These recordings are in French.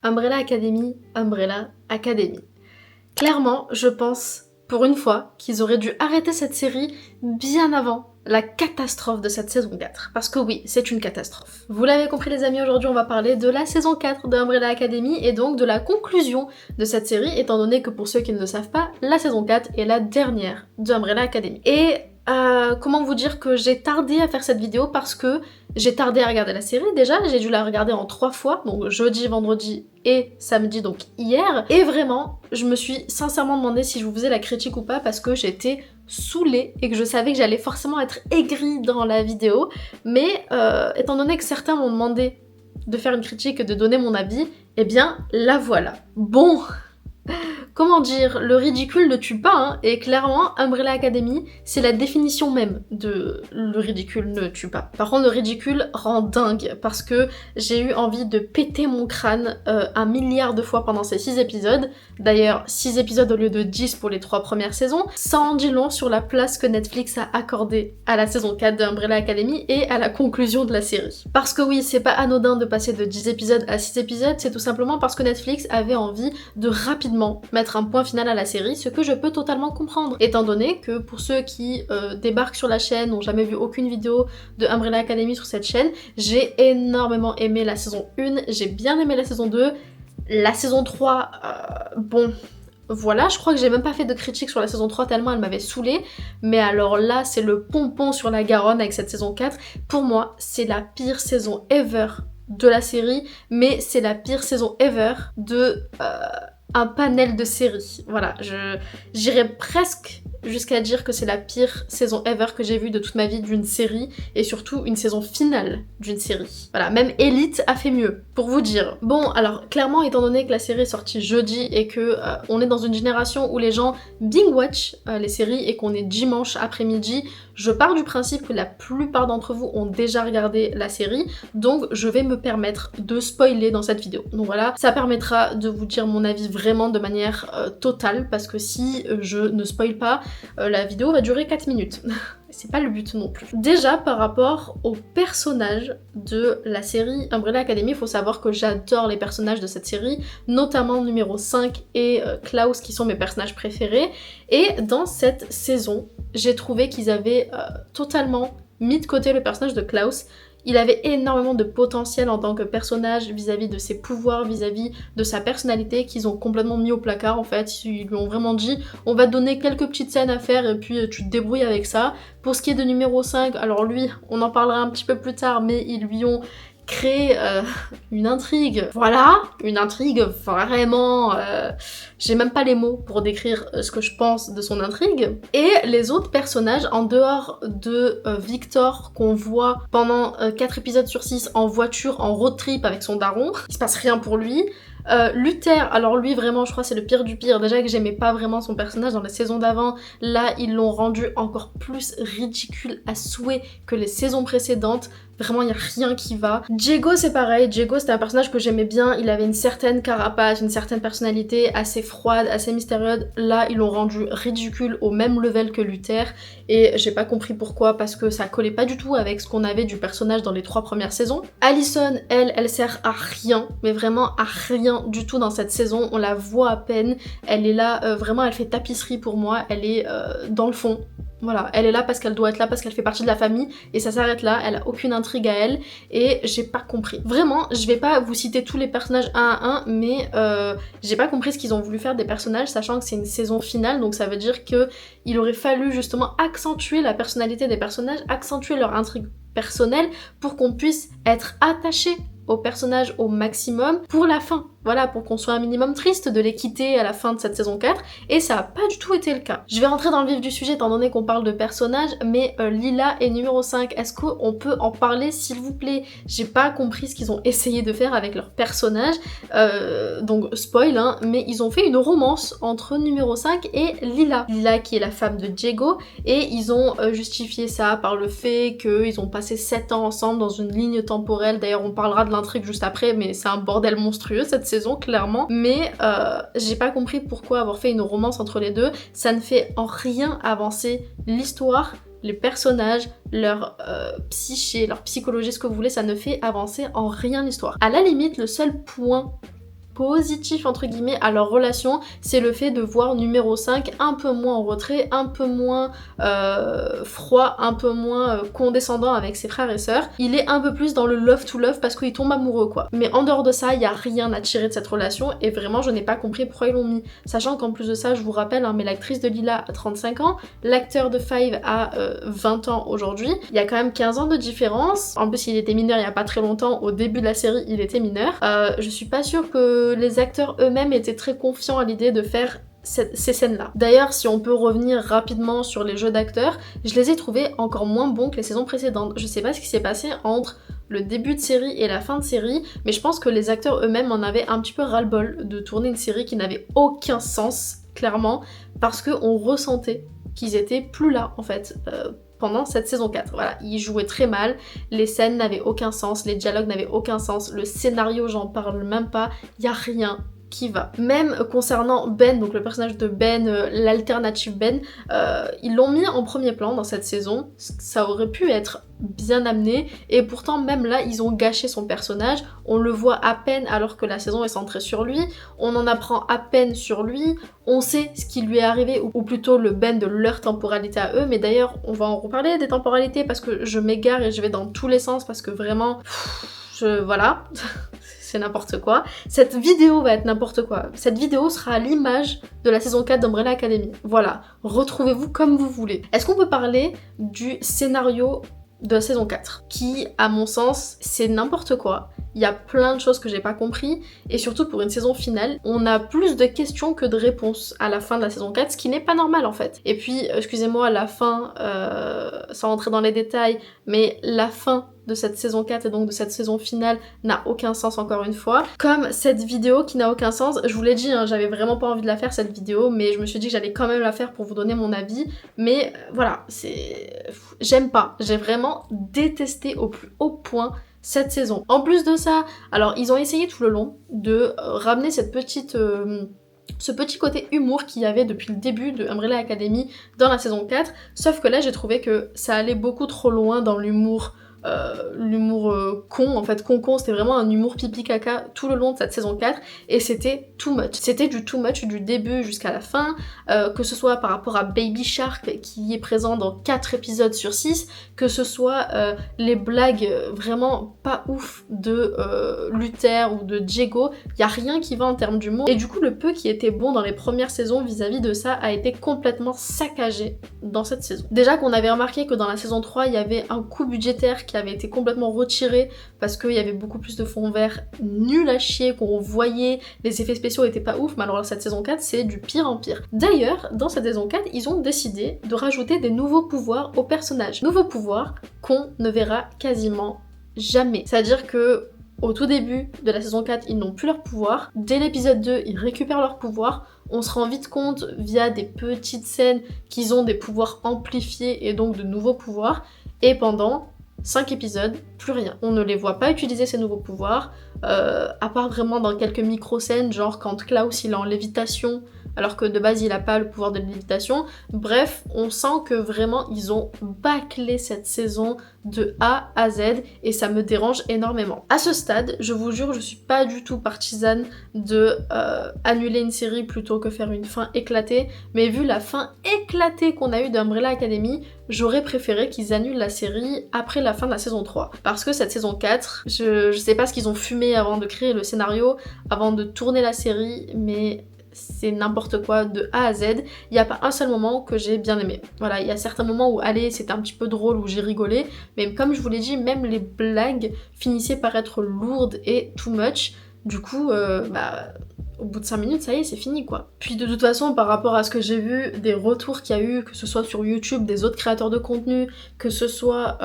Umbrella Academy, Umbrella Academy. Clairement, je pense, pour une fois, qu'ils auraient dû arrêter cette série bien avant la catastrophe de cette saison 4. Parce que oui, c'est une catastrophe. Vous l'avez compris les amis, aujourd'hui on va parler de la saison 4 de Umbrella Academy et donc de la conclusion de cette série, étant donné que pour ceux qui ne le savent pas, la saison 4 est la dernière de Umbrella Academy. Et comment vous dire que j'ai tardé à faire cette vidéo parce que j'ai tardé à regarder la série déjà, j'ai dû la regarder en 3 fois, donc jeudi, vendredi et samedi, donc hier. Et vraiment, je me suis sincèrement demandé si je vous faisais la critique ou pas parce que j'étais saoulée et que je savais que j'allais forcément être aigrie dans la vidéo. Mais étant donné que certains m'ont demandé de faire une critique et de donner mon avis, eh bien la voilà. Bon... Comment dire, le ridicule ne tue pas, hein, et clairement, Umbrella Academy, c'est la définition même de le ridicule ne tue pas. Par contre, le ridicule rend dingue, parce que j'ai eu envie de péter mon crâne 1 milliard de fois pendant ces 6 épisodes. D'ailleurs, 6 épisodes au lieu de 10 pour les 3 premières saisons. Ça en dit long sur la place que Netflix a accordée à la saison 4 de Umbrella Academy et à la conclusion de la série. Parce que oui, c'est pas anodin de passer de 10 épisodes à 6 épisodes, c'est tout simplement parce que Netflix avait envie de rapidement mettre un point final à la série, ce que je peux totalement comprendre, étant donné que pour ceux qui débarquent sur la chaîne, n'ont jamais vu aucune vidéo de Umbrella Academy sur cette chaîne, j'ai énormément aimé la saison 1, j'ai bien aimé la saison 2, la saison 3, bon... Voilà, je crois que j'ai même pas fait de critique sur la saison 3 tellement elle m'avait saoulée, mais alors là, c'est le pompon sur la Garonne avec cette saison 4. Pour moi, c'est la pire saison ever de la série, mais c'est la pire saison ever de... un panel de séries. Voilà, j'irais presque jusqu'à dire que c'est la pire saison ever que j'ai vue de toute ma vie d'une série, et surtout une saison finale d'une série. Voilà, même Elite a fait mieux, pour vous dire. Bon, alors clairement, étant donné que la série est sortie jeudi et que on est dans une génération où les gens binge-watch les séries et qu'on est dimanche après-midi, je pars du principe que la plupart d'entre vous ont déjà regardé la série, donc je vais me permettre de spoiler dans cette vidéo. Donc voilà, ça permettra de vous dire mon avis vraiment de manière totale, parce que si je ne spoil pas, la vidéo va durer 4 minutes. C'est pas le but non plus. Déjà, par rapport aux personnages de la série Umbrella Academy, il faut savoir que j'adore les personnages de cette série, notamment numéro 5 et Klaus qui sont mes personnages préférés. Et dans cette saison, j'ai trouvé qu'ils avaient totalement mis de côté le personnage de Klaus. Il avait énormément de potentiel en tant que personnage vis-à-vis de ses pouvoirs, vis-à-vis de sa personnalité, qu'ils ont complètement mis au placard en fait. Ils lui ont vraiment dit on va te donner quelques petites scènes à faire et puis tu te débrouilles avec ça. Pour ce qui est de numéro 5, alors lui, on en parlera un petit peu plus tard, mais ils lui ont créé une intrigue. Voilà, une intrigue vraiment... j'ai même pas les mots pour décrire ce que je pense de son intrigue. Et les autres personnages, en dehors de Victor, qu'on voit pendant 4 épisodes sur 6 en voiture, en road trip avec son daron, il se passe rien pour lui. Luther, alors lui vraiment je crois c'est le pire du pire, déjà que j'aimais pas vraiment son personnage dans les saisons d'avant, là ils l'ont rendu encore plus ridicule à souhait que les saisons précédentes, vraiment il y a rien qui va. Diego c'est pareil, Diego c'était un personnage que j'aimais bien, il avait une certaine carapace, une certaine personnalité assez froide, assez mystérieuse, là ils l'ont rendu ridicule au même level que Luther, et j'ai pas compris pourquoi, parce que ça collait pas du tout avec ce qu'on avait du personnage dans les 3 premières saisons. Allison, elle sert à rien, mais vraiment à rien du tout dans cette saison, on la voit à peine, elle est là, vraiment elle fait tapisserie pour moi, elle est dans le fond. Voilà, elle est là parce qu'elle doit être là, parce qu'elle fait partie de la famille, et ça s'arrête là, elle a aucune intrigue à elle, et j'ai pas compris. Vraiment, je vais pas vous citer tous les personnages un à un, mais j'ai pas compris ce qu'ils ont voulu faire des personnages, sachant que c'est une saison finale, donc ça veut dire que il aurait fallu justement accentuer la personnalité des personnages, accentuer leur intrigue personnelle, pour qu'on puisse être attaché aux personnages au maximum pour la fin. Voilà, pour qu'on soit un minimum triste de les quitter à la fin de cette saison 4, et ça a pas du tout été le cas. Je vais rentrer dans le vif du sujet étant donné qu'on parle de personnages, mais Lila et numéro 5, est-ce qu'on peut en parler s'il vous plaît? J'ai pas compris ce qu'ils ont essayé de faire avec leurs personnages, donc spoil, hein, mais ils ont fait une romance entre numéro 5 et Lila. Lila qui est la femme de Diego, et ils ont justifié ça par le fait qu'ils ont passé 7 ans ensemble dans une ligne temporelle, d'ailleurs on parlera de l'intrigue juste après, mais c'est un bordel monstrueux cette saison clairement, mais j'ai pas compris pourquoi avoir fait une romance entre les deux, ça ne fait en rien avancer l'histoire, les personnages, leur psyché, leur psychologie, ce que vous voulez, ça ne fait avancer en rien l'histoire. À la limite, le seul point positif entre guillemets à leur relation, c'est le fait de voir numéro 5 un peu moins en retrait, un peu moins froid, un peu moins condescendant avec ses frères et sœurs. Il est un peu plus dans le love to love parce qu'il tombe amoureux quoi. Mais en dehors de ça, il y a rien à tirer de cette relation et vraiment je n'ai pas compris pourquoi ils l'ont mis. Sachant qu'en plus de ça, je vous rappelle, hein, mais l'actrice de Lila a 35 ans, l'acteur de Five a 20 ans aujourd'hui. Il y a quand même 15 ans de différence. En plus, il était mineur il y a pas très longtemps. Au début de la série, il était mineur. Je suis pas sûre que les acteurs eux-mêmes étaient très confiants à l'idée de faire ces scènes-là. D'ailleurs, si on peut revenir rapidement sur les jeux d'acteurs, je les ai trouvés encore moins bons que les saisons précédentes. Je sais pas ce qui s'est passé entre le début de série et la fin de série, mais je pense que les acteurs eux-mêmes en avaient un petit peu ras-le-bol de tourner une série qui n'avait aucun sens, clairement, parce qu'on ressentait qu'ils étaient plus là, en fait. Pendant cette saison 4. Voilà, ils jouaient très mal, les scènes n'avaient aucun sens, les dialogues n'avaient aucun sens, le scénario, j'en parle même pas, y a rien qui va. Même concernant Ben, donc le personnage de Ben, l'alternative Ben, ils l'ont mis en premier plan dans cette saison, ça aurait pu être bien amené, et pourtant même là ils ont gâché son personnage, on le voit à peine alors que la saison est centrée sur lui, on en apprend à peine sur lui, on sait ce qui lui est arrivé, ou plutôt le Ben de leur temporalité à eux, mais d'ailleurs on va en reparler des temporalités parce que je m'égare et je vais dans tous les sens parce que vraiment, voilà... c'est n'importe quoi. Cette vidéo va être n'importe quoi. Cette vidéo sera à l'image de la saison 4 d'Umbrella Academy. Voilà, retrouvez-vous comme vous voulez. Est-ce qu'on peut parler du scénario de la saison 4 qui, à mon sens, c'est n'importe quoi. Il y a plein de choses que j'ai pas compris, et surtout pour une saison finale, on a plus de questions que de réponses à la fin de la saison 4, ce qui n'est pas normal en fait. Et puis, excusez-moi, la fin, sans rentrer dans les détails, mais la fin de cette saison 4 et donc de cette saison finale n'a aucun sens encore une fois. Comme cette vidéo qui n'a aucun sens, je vous l'ai dit, hein, j'avais vraiment pas envie de la faire cette vidéo, mais je me suis dit que j'allais quand même la faire pour vous donner mon avis, mais voilà, j'aime pas, j'ai vraiment détesté au plus haut point cette saison. En plus de ça, alors ils ont essayé tout le long de ramener cette petite... ce petit côté humour qu'il y avait depuis le début de Umbrella Academy dans la saison 4, sauf que là j'ai trouvé que ça allait beaucoup trop loin dans l'humour con, en fait con, c'était vraiment un humour pipi caca tout le long de cette saison 4 et c'était too much. C'était du too much du début jusqu'à la fin, que ce soit par rapport à Baby Shark qui est présent dans 4 épisodes sur 6, que ce soit les blagues vraiment pas ouf de Luther ou de Diego, y a rien qui va en termes d'humour et du coup le peu qui était bon dans les premières saisons vis-à-vis de ça a été complètement saccagé dans cette saison. Déjà qu'on avait remarqué que dans la saison 3 il y avait un coût budgétaire qui avait été complètement retiré parce qu'il y avait beaucoup plus de fond vert nul à chier qu'on voyait, les effets spéciaux étaient pas ouf, mais alors cette saison 4 c'est du pire en pire. D'ailleurs, dans cette saison 4, ils ont décidé de rajouter des nouveaux pouvoirs aux personnages. Nouveaux pouvoirs qu'on ne verra quasiment jamais. C'est-à-dire que au tout début de la saison 4, ils n'ont plus leur pouvoir. Dès l'épisode 2, ils récupèrent leur pouvoir. On se rend vite compte via des petites scènes qu'ils ont des pouvoirs amplifiés et donc de nouveaux pouvoirs. Et pendant 5 épisodes, plus rien. On ne les voit pas utiliser ces nouveaux pouvoirs, à part vraiment dans quelques micro-scènes, genre quand Klaus il est en lévitation, alors que de base il a pas le pouvoir de lévitation. Bref, on sent que vraiment ils ont bâclé cette saison de A à Z et ça me dérange énormément. À ce stade, je vous jure, je suis pas du tout partisane de annuler une série plutôt que faire une fin éclatée, mais vu la fin éclatée qu'on a eue d'Umbrella Academy, j'aurais préféré qu'ils annulent la série après la fin de la saison 3. Parce que cette saison 4, je sais pas ce qu'ils ont fumé avant de créer le scénario, avant de tourner la série, mais c'est n'importe quoi de A à Z. Il n'y a pas un seul moment que j'ai bien aimé. Voilà, il y a certains moments où, allez, c'était un petit peu drôle, où j'ai rigolé, mais comme je vous l'ai dit, même les blagues finissaient par être lourdes et too much. Du coup, au bout de 5 minutes, ça y est, c'est fini quoi. Puis de toute façon, par rapport à ce que j'ai vu, des retours qu'il y a eu, que ce soit sur YouTube, des autres créateurs de contenu, que ce soit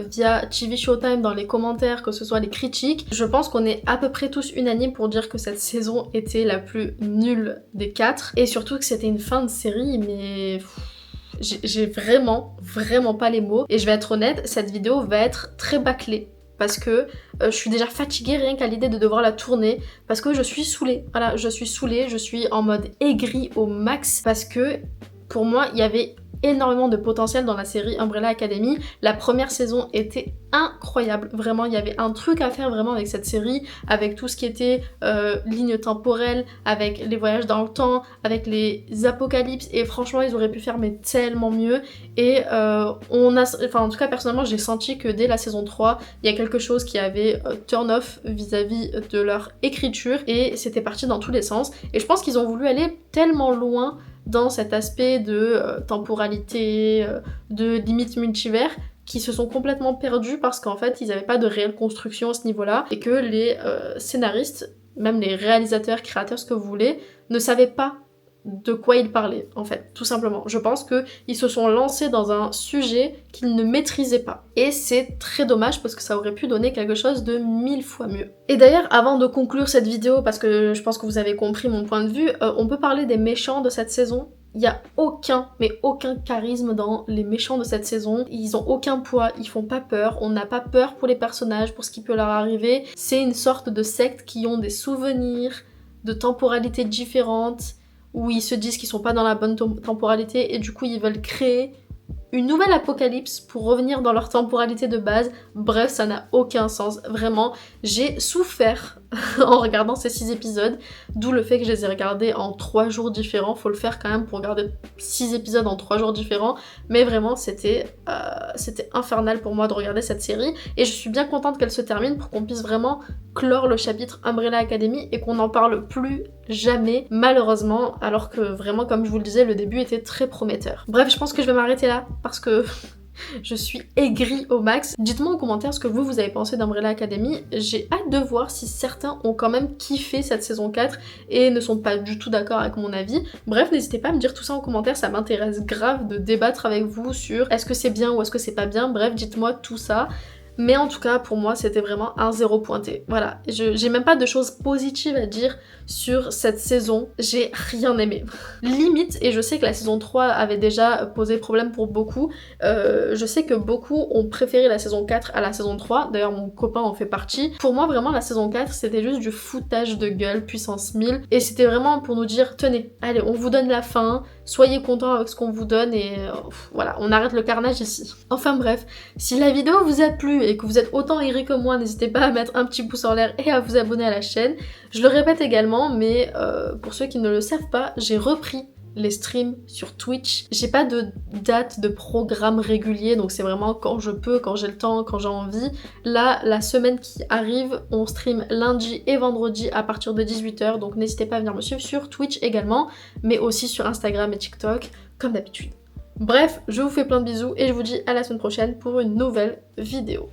via TV Showtime dans les commentaires, que ce soit les critiques, je pense qu'on est à peu près tous unanimes pour dire que cette saison était la plus nulle des 4, et surtout que c'était une fin de série, mais... j'ai vraiment pas les mots, et je vais être honnête, cette vidéo va être très bâclée. Parce que je suis déjà fatiguée rien qu'à l'idée de devoir la tourner, parce que je suis saoulée. Voilà, je suis saoulée, je suis en mode aigrie au max, parce que pour moi, il y avait énormément de potentiel dans la série Umbrella Academy. La première saison était incroyable, vraiment il y avait un truc à faire vraiment avec cette série, avec tout ce qui était ligne temporelle, avec les voyages dans le temps, avec les apocalypses, et franchement ils auraient pu faire mais tellement mieux. Et en tout cas personnellement j'ai senti que dès la saison 3 il y a quelque chose qui avait turn off vis-à-vis de leur écriture, et c'était parti dans tous les sens, et je pense qu'ils ont voulu aller tellement loin dans cet aspect de temporalité, de limite multivers, qui se sont complètement perdus parce qu'en fait ils n'avaient pas de réelle construction à ce niveau-là, et que les scénaristes, même les réalisateurs, créateurs, ce que vous voulez, ne savaient pas de quoi ils parlaient, en fait, tout simplement. Je pense qu'ils se sont lancés dans un sujet qu'ils ne maîtrisaient pas. Et c'est très dommage parce que ça aurait pu donner quelque chose de 1000 fois mieux. Et d'ailleurs, avant de conclure cette vidéo, parce que je pense que vous avez compris mon point de vue, on peut parler des méchants de cette saison. Il n'y a aucun charisme dans les méchants de cette saison. Ils ont aucun poids, ils font pas peur, on n'a pas peur pour les personnages, pour ce qui peut leur arriver. C'est une sorte de secte qui ont des souvenirs de temporalités différentes, où ils se disent qu'ils sont pas dans la bonne temporalité, et du coup ils veulent créer une nouvelle apocalypse pour revenir dans leur temporalité de base. Bref, ça n'a aucun sens, vraiment. J'ai souffert en regardant ces 6 épisodes, d'où le fait que je les ai regardés en 3 jours différents. Faut le faire quand même pour regarder 6 épisodes en 3 jours différents, mais vraiment c'était infernal pour moi de regarder cette série, et je suis bien contente qu'elle se termine pour qu'on puisse vraiment clore le chapitre Umbrella Academy et qu'on n'en parle plus jamais, malheureusement, alors que vraiment, comme je vous le disais, le début était très prometteur. Bref, je pense que je vais m'arrêter là parce que je suis aigrie au max. Dites-moi en commentaire ce que vous avez pensé d'Umbrella Academy. J'ai hâte de voir si certains ont quand même kiffé cette saison 4 et ne sont pas du tout d'accord avec mon avis. Bref, n'hésitez pas à me dire tout ça en commentaire, ça m'intéresse grave de débattre avec vous sur est-ce que c'est bien ou est-ce que c'est pas bien. Bref, dites-moi tout ça. Mais en tout cas, pour moi, c'était vraiment un 0 pointé. Voilà, j'ai même pas de choses positives à dire sur cette saison. J'ai rien aimé. Limite, et je sais que la saison 3 avait déjà posé problème pour beaucoup, je sais que beaucoup ont préféré la saison 4 à la saison 3. D'ailleurs, mon copain en fait partie. Pour moi, vraiment, la saison 4, c'était juste du foutage de gueule, puissance 1000. Et c'était vraiment pour nous dire, tenez, allez, on vous donne la fin, soyez contents avec ce qu'on vous donne, et voilà, on arrête le carnage ici. Enfin bref, si la vidéo vous a plu et que vous êtes autant aigris que moi, n'hésitez pas à mettre un petit pouce en l'air et à vous abonner à la chaîne. Je le répète également, mais pour ceux qui ne le savent pas, j'ai repris les streams sur Twitch. J'ai pas de date de programme régulier, donc c'est vraiment quand je peux, quand j'ai le temps, quand j'ai envie. Là, la semaine qui arrive, on stream lundi et vendredi à partir de 18h, donc n'hésitez pas à venir me suivre sur Twitch également, mais aussi sur Instagram et TikTok, comme d'habitude. Bref, je vous fais plein de bisous et je vous dis à la semaine prochaine pour une nouvelle vidéo.